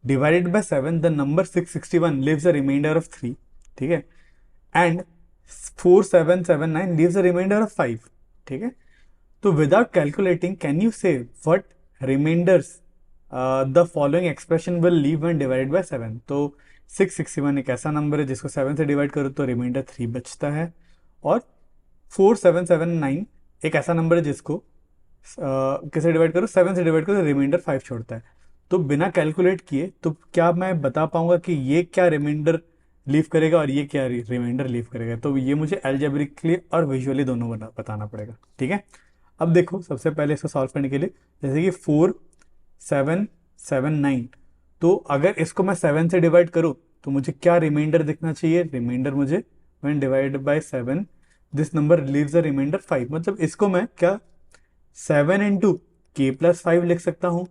divided by 7 the number 661 leaves a remainder of 3। ठीक है, and 4779 leaves a remainder of 5। ठीक है, तो without calculating can you say what remainders the following expression will leave when divided by 7। तो 661 एक ऐसा नंबर है जिसको 7 से डिवाइड करो तो रिमाइंडर 3 बचता है, और 4779 एक ऐसा नंबर है जिसको किसे डिवाइड करो, 7 से डिवाइड करो, रिमाइंडर 5 छोड़ता है। तो बिना कैलकुलेट किए तो क्या मैं बता पाऊंगा कि ये क्या रिमाइंडर लीव करेगा और ये क्या रिमाइंडर लीव करेगा? तो ये मुझे एल्जेब्रिकली और विजुअली दोनों बताना पड़ेगा। ठीक है, अब देखो सबसे पहले इसको सॉल्व करने के लिए, जैसे कि 4779, तो अगर इसको मैं 7 से डिवाइड करूं तो मुझे क्या रिमाइंडर दिखना चाहिए? रिमाइंडर मुझे when divided by 7 this number leaves a remainder 5, मतलब इसको मैं क्या 7 इंटू के प्लस 5 लिख सकता हूं,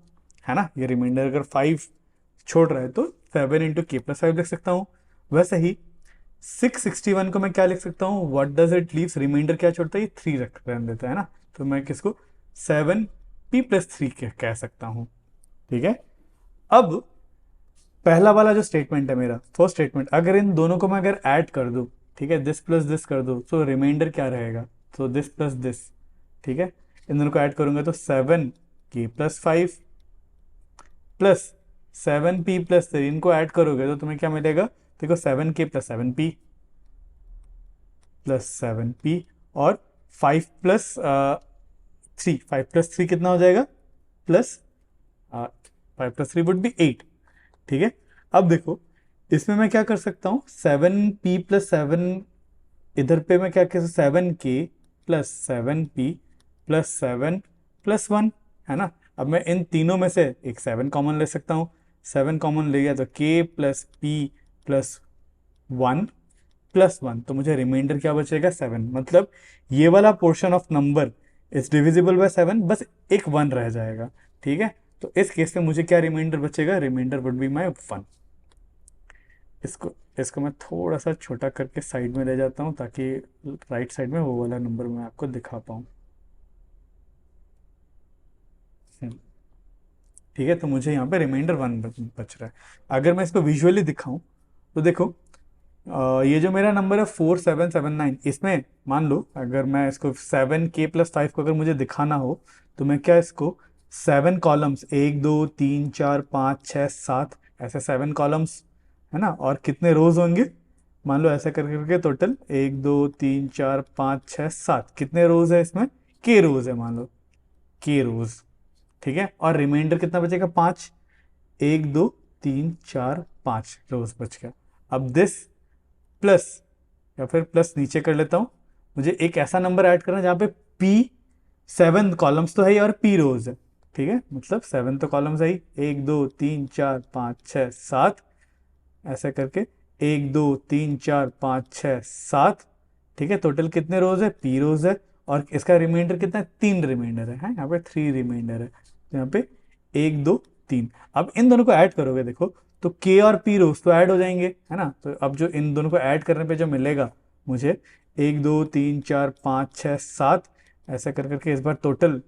है ना? ये रिमाइंडर अगर 5 छोड़ रहा है तो 7 इंटू के प्लस 5 लिख सकता हूं। वैसे ही 661 को मैं क्या लिख सकता हूँ? What does it leaves, remainder क्या छोड़ता है? ये 3 रख रहने देता है ना, तो मैं किसको 7p+3 कह सकता हूँ। ठीक है, अब पहला वाला जो स्टेटमेंट है मेरा फर्स्ट स्टेटमेंट, अगर इन दोनों को मैं अगर ऐड कर दूं, ठीक है, दिस प्लस दिस कर दो, तो रिमाइंडर क्या रहेगा? तो दिस प्लस दिस, ठीक है, इन दोनों को ऐड करूंगा तो 7k+5 प्लस 7p+3, इनको ऐड करोगे तो तुम्हें क्या मिलेगा? देखो 7k+7p और 5+3, 5+3 कितना हो जाएगा? Plus 5+3 would be 8। ठीक है, अब देखो इसमें मैं क्या कर सकता हूँ? 7p+7, इधर पे मैं क्या कह सकता हूँ? 7k+7p+7+1, है ना? अब मैं इन तीनों में से एक 7 कॉमन ले सकता हूँ, 7 कॉमन ले गया तो k+p+1+1, तो मुझे रिमाइंडर क्या बचेगा? 7। मतलब ये वाला portion of number is divisible by 7, बस एक 1 रह जाएगा। ठीक है, तो इस केस में मुझे क्या रिमाइंडर बचेगा? Remainder would be my 1। इसको इसको मैं थोड़ा सा छोटा करके साइड में ले जाता हूँ ताकि राइट साइड में वो वाला नंबर मैं आपको दिखा पाऊँ। ठीक है, तो मुझे यहाँ पे रिमाइंडर 1 बच रहा है। अगर मैं इसको विजुअली दिखाऊं तो देखो ये जो मेरा नंबर है 4779, इसमें मान लो अगर मैं इसको 7k+5 को अगर मुझे दिखाना हो तो मैं क्या इसको 7 कॉलम्स, 1 2 3 4 5 6 7, ऐसे 7 कॉलम्स, है ना? और कितने रोज होंगे? मान लो ऐसा कर करके टोटल 1 2 3 4 5 6 7, कितने रोज है इसमें? के रोज है, मान लो के रोज। ठीक है, और रिमाइंडर कितना बचेगा? 5। 1 2 3 4 5 रोज बच गया। अब दिस प्लस, या फिर प्लस नीचे कर लेता हूं, मुझे एक ऐसा नंबर ऐड करना जहां पे पी 7 कॉलम्स तो है ही और पी रोज है। ठीक है, मतलब 7 तो कॉलम्स है ही, 1 2 3 4 5 6 7, ऐसा करके 1 2 3 4 5 6 7। ठीक है, टोटल कितने रोज है? पी रोज है, और इसका रिमाइंडर कितना है? 3 रिमाइंडर है, यहाँ पे 3 रिमाइंडर है, तो यहाँ पे 1 2 3। अब इन दोनों को ऐड करोगे देखो तो के और पी रोज तो ऐड हो जाएंगे, है ना? तो अब जो इन दोनों को ऐड करने पे जो मिलेगा मुझे 1 2 3 4 5 6 7, ऐसा कर करके इस बार टोटल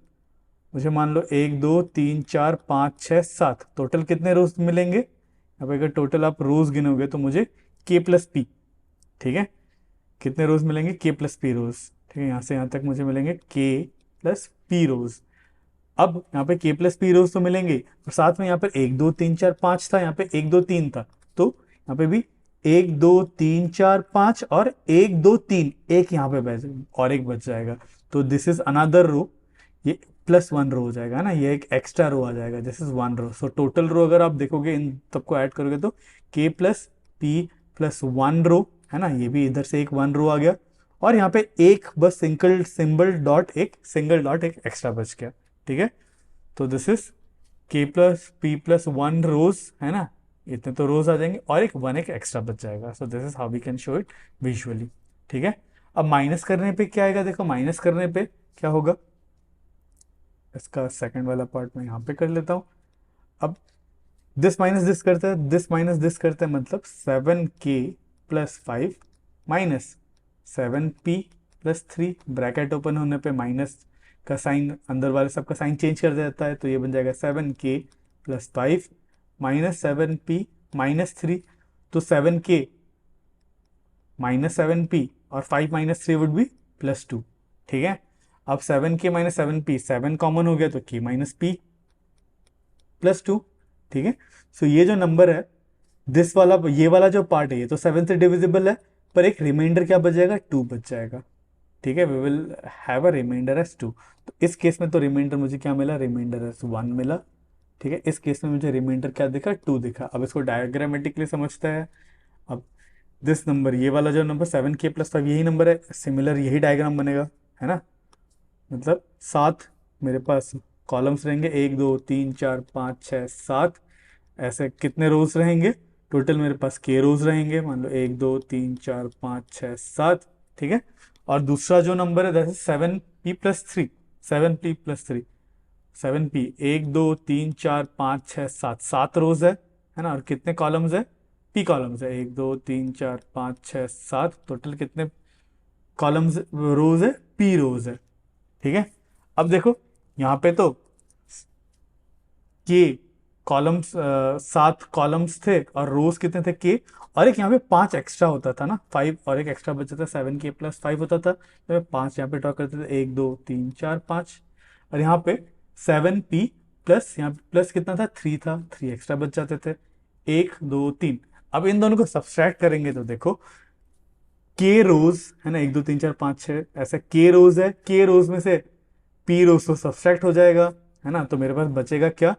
मुझे मान लो 1 2 3 4 5 6 7, टोटल कितने रोज मिलेंगे? अब अगर टोटल आप रोज गिनोगे तो मुझे k+p, ठीक है, कितने रोज मिलेंगे? k+p रोज। ठीक है, यहाँ से यहाँ तक मुझे मिलेंगे k+p रोज। अब यहाँ पे k+p रोज तो मिलेंगे, और साथ में यहाँ पर 1 2 3 4 5 था, यहाँ पे 1 2 3 था, तो यहाँ पे भी 1 2 3 4 5 और 1 2 3, एक यहाँ पे और एक बच जाएगा, तो दिस इज अनदर रो। ये +1 रो हो जाएगा ना, ये एक एक्स्ट्रा रो आ जाएगा, this is 1 row. So total row अगर आप देखोगे इन सबको ऐड करोगे तो k+p+1 रो, है ना? ये भी इधर से एक 1 रो आ गया, और यहाँ पे एक बस सिंगल सिंबल डॉट, एक सिंगल डॉट एक एक्स्ट्रा बच गया। ठीक है, तो दिस इज k+p+1 रोज, है ना? इतने तो रोज आ जाएंगे और एक 1 एक एक्स्ट्रा बच जाएगा। So this is how we can show it visually. ठीक है, अब माइनस करने पे क्या आएगा? देखो माइनस करने पे क्या होगा, इसका सेकंड वाला पार्ट मैं यहाँ पे कर लेता हूँ। अब दिस माइनस दिस करता है, दिस माइनस दिस करता है, मतलब 7k+5 minus 7p+3, bracket open होने पे माइनस का साइन, अंदर वाले सबका साइन चेंज कर देता है, तो ये बन जाएगा 7k+5 माइनस 7p-3, तो 7k माइनस 7p और 5-3 वुड बी +2। ठीक है, अब 7k-7p, 7 कॉमन हो गया तो k-p +2। ठीक है, सो ये जो नंबर है, दिस वाला, ये वाला जो पार्ट है, ये तो 7 से डिविजिबल है, पर एक रिमाइंडर क्या बच जाएगा? 2 बच जाएगा। ठीक है, we will have a remainder as 2। तो इस केस में तो रिमाइंडर मुझे क्या मिला, रिमाइंडर एज 1 मिला। ठीक है, इस केस में मुझे रिमाइंडर क्या दिखा, 2 दिखा। अब इसको डायग्रामेटिकली समझते हैं। अब दिस नंबर, ये वाला जो नंबर 7k+5 यही नंबर है, सिमिलर यही डायग्राम बनेगा, है ना। मतलब 7 मेरे पास कॉलम्स रहेंगे, 1 2 3 4 5 6 7। ऐसे कितने रोज रहेंगे, टोटल मेरे पास के रोज रहेंगे, मान लो 1 2 3 4 5 6 7। ठीक है, और दूसरा जो नंबर है that is 7p+3, 7p+3, 7p, 1 2 3 4 5 6 7, 7 रोज है ना। और कितने कॉलम्स है, p कॉलम्स है, 1 2 3 4 5 6 7, टोटल कितने कॉलम्स रोज है, p रोज है। ठीक है, अब देखो यहाँ पे तो के कॉलम्स, 7 कॉलम्स थे और रोज कितने थे, के। और एक यहाँ पे 5 एक्स्ट्रा होता था ना, 5, और एक एक्स्ट्रा बचा था, 7k+5 होता था, तो 5 यहाँ पे ड्रॉ करते थे, 1 2 3 4 5। और यहाँ पे 7p प्लस, यहाँ पे प्लस कितना था, 3 था, 3 एक्स्ट्रा बच जाते थे, 1 2 3। अब इन दोनों को सब्सट्रैक्ट करेंगे तो देखो के रोज है ना, 1 2 3 4 5 6, ऐसे के रोज है, के रोज में से पी रोज तो सब्सट्रैक्ट हो जाएगा, है ना। तो मेरे पास बचेगा क्या,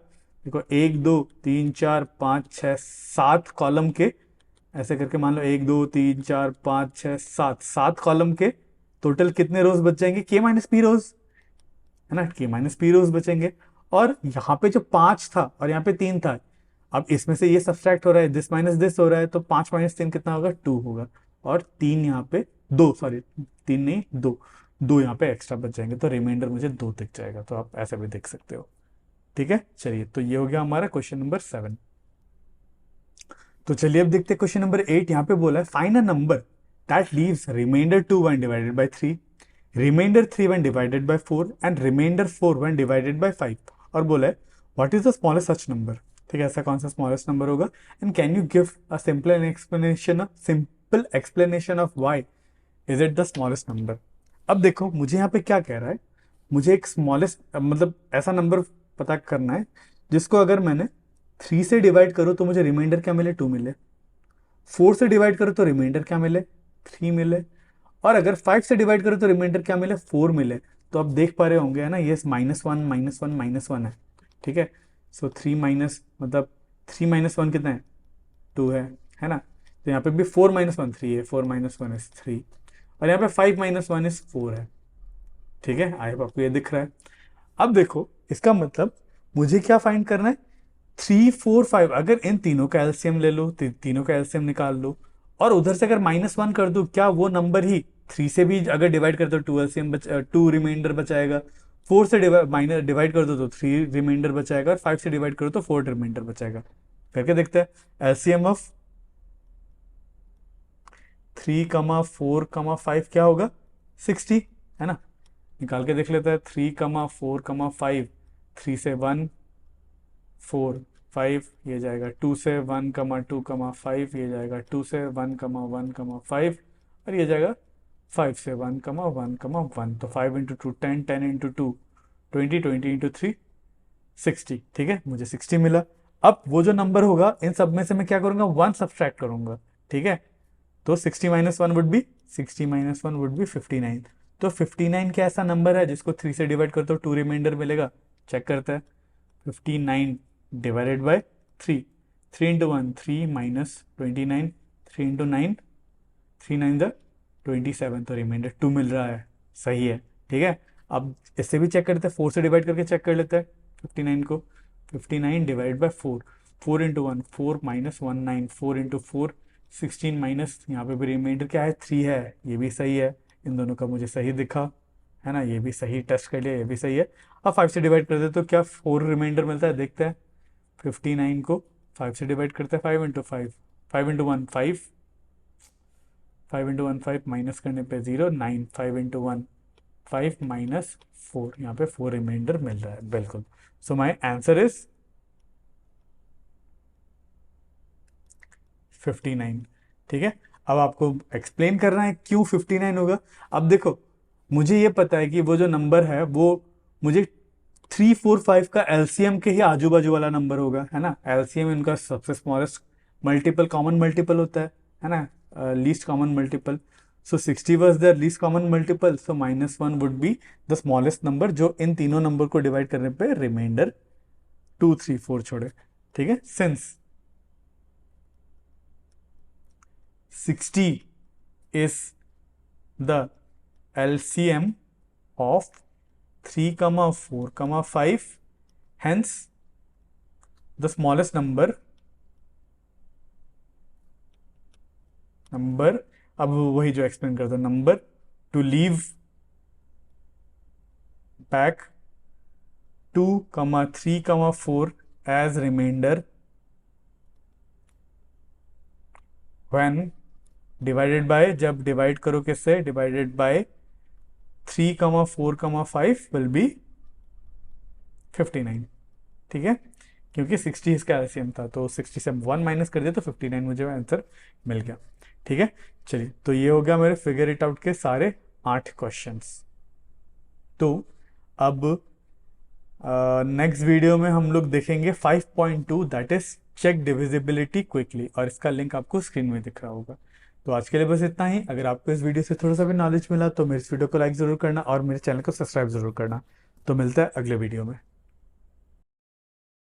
देखो 1 2 3 4 5 6 7 कॉलम के, ऐसे करके मान लो 1 2 3 4 5 6 7, 7 कॉलम के टोटल कितने रोज बच जाएंगे, के माइनस पी रोज, है ना, के माइनस पी रोज बचेंगे। और यहाँ पे जो 5 था और यहाँ पे 3 था, अब इसमें से ये सब्सट्रैक्ट हो रहा है, दिस माइनस दिस हो रहा है, तो 5 - 3 कितना होगा, 2 होगा। और 3 यहाँ पे, 2 सॉरी, 3 नहीं 2, 2 यहाँ पे एक्स्ट्रा बच जाएंगे, तो रिमाइंडर मुझे 2 दिख जाएगा। तो आप ऐसा भी देख सकते हो। ठीक है, चलिए, तो ये हो गया हमारा क्वेश्चन नंबर 7। तो चलिए अब देखते हैं क्वेश्चन नंबर 8। यहाँ पे बोला है find a number that leaves remainder 2 when divided by 3, remainder 3 when divided by 4 and remainder 4 when divided by 5। और बोला है what is the smallest such number. ठीक है, ऐसा कौन सा स्मॉलेस्ट नंबर होगा, and can you give a simple explanation of why is it the smallest number. अब देखो मुझे यहाँ पे क्या कह रहा है, मुझे एक स्मॉलेस्ट मतलब ऐसा नंबर पता करना है जिसको अगर मैंने 3 से डिवाइड करो तो मुझे रिमाइंडर क्या मिले, 2 मिले। 4 से डिवाइड करो तो रिमाइंडर क्या मिले, 3 मिले। और अगर 5 से डिवाइड करो तो रिमाइंडर क्या मिले, 4 मिले। तो आप देख पा रहे होंगे, है ना, ये -1 -1 -1 है। ठीक है, सो 3 माइनस मतलब 3 - 1 कितना है, 2 है ना। तो यहाँ पे भी 4 - 1 3 है, 4 - 1 इज 3। और यहाँ पे 5 - 1 इज 4 है। ठीक है, आई होप आपको ये दिख रहा है। अब देखो इसका मतलब मुझे क्या फाइंड करना है, 3 4 5। अगर इन तीनों का एलसीएम ले लो, तीनों का एलसीएम निकाल लो, और उधर से अगर -1 कर दो, क्या वो नंबर ही 3 से भी अगर डिवाइड कर दो 2 एलसीएम 2 रिमाइंडर बचाएगा। 4 से डिवाइड कर दो तो 3 रिमाइंडर बचाएगा, और 5 से डिवाइड करो तो 4 रिमाइंडर बचाएगा। करके देखते हैं, एलसीएम ऑफ 3, 4, 5 क्या होगा, 60, है ना। निकाल के देख लेते हैं, 3, 4, 5, 3 से 1 4 5, ये जाएगा 2 से 1, 2, 5, ये जाएगा 2 से 1, 1, 5, और ये जाएगा 5 से 1, 1, 1। तो 5 × 2 10, 10 × 2 20, 20 × 3 60। ठीक है, मुझे 60 मिला। अब वो जो नंबर होगा इन सब में से मैं क्या करूंगा, 1 सब्सट्रैक्ट करूंगा। ठीक है, तो 60 - 1 वुड बी 59। तो 59 क्या ऐसा नंबर है जिसको 3 से डिवाइड कर तो 2 रिमाइंडर मिलेगा। चेक करते हैं, 59 डिवाइडेड बाय 3, 3 × 1 3 - 29, 3 × 9 3 9 द 27, तो रिमाइंडर 2 मिल रहा है। सही है। ठीक है, अब इससे भी चेक करते हैं, 4 से डिवाइड करके चेक कर लेते हैं 59 को। 59 डिवाइड बाय 4, 4 × 1 4 - 1 9, 4 × 4 16 माइनस, यहाँ पे भी रिमाइंडर क्या है, 3 है। ये भी सही है, इन दोनों का मुझे सही दिखा, है ना। ये भी सही, टेस्ट कर लिया, ये भी सही है। अब 5 से डिवाइड कर दे तो क्या 4 रिमाइंडर मिलता है, देखते हैं। 59 को 5 से डिवाइड करते हैं, 5 × 5, 5 × 1 5, 5 × 1 5, माइनस करने पे 0 9, 5 × 1 5 -4, यहाँ पे 4 रिमाइंडर मिल रहा है, बिल्कुल। सो माई आंसर इज 59। ठीक है, अब आपको एक्सप्लेन करना है क्यों 59 होगा। अब देखो मुझे ये पता है कि वो जो नंबर है वो मुझे 3 4 5 का एलसीएम के ही आजू बाजू वाला नंबर होगा, है ना। एलसीएम इनका सबसे स्मॉलेस्ट मल्टीपल, कॉमन मल्टीपल होता है ना, least common multiple. So 60 was the least common multiple, so -1 would be the smallest number जो इन तीनों नंबर को डिवाइड करने पे रिमाइंडर 2, 3, 4 छोड़े। ठीक है, since 60 is the LCM of 3, 4, 5, hence the smallest number, अब वही जो एक्सप्लेन करता है, number to leave back 2, 3, 4 as remainder when divided by, जब डिवाइड करो किससे, डिवाइडेड बाय 3, 4, 5 विल बी 59। ठीक है, क्योंकि 60 इसका एलसीएम था, तो 60 से 1 माइनस कर दिया तो 59 मुझे आंसर मिल गया। ठीक है, चलिए, तो ये हो गया मेरे फिगर इट आउट के सारे 8 क्वेश्चंस। तो अब नेक्स्ट वीडियो में हम लोग देखेंगे 5.2, that is check divisibility quickly, और इसका लिंक आपको स्क्रीन में दिख रहा होगा। तो आज के लिए बस इतना ही। अगर आपको इस वीडियो से थोड़ा सा भी नॉलेज मिला तो मेरे इस वीडियो को लाइक ज़रूर करना और मेरे चैनल को सब्सक्राइब ज़रूर करना। तो मिलता है अगले वीडियो में।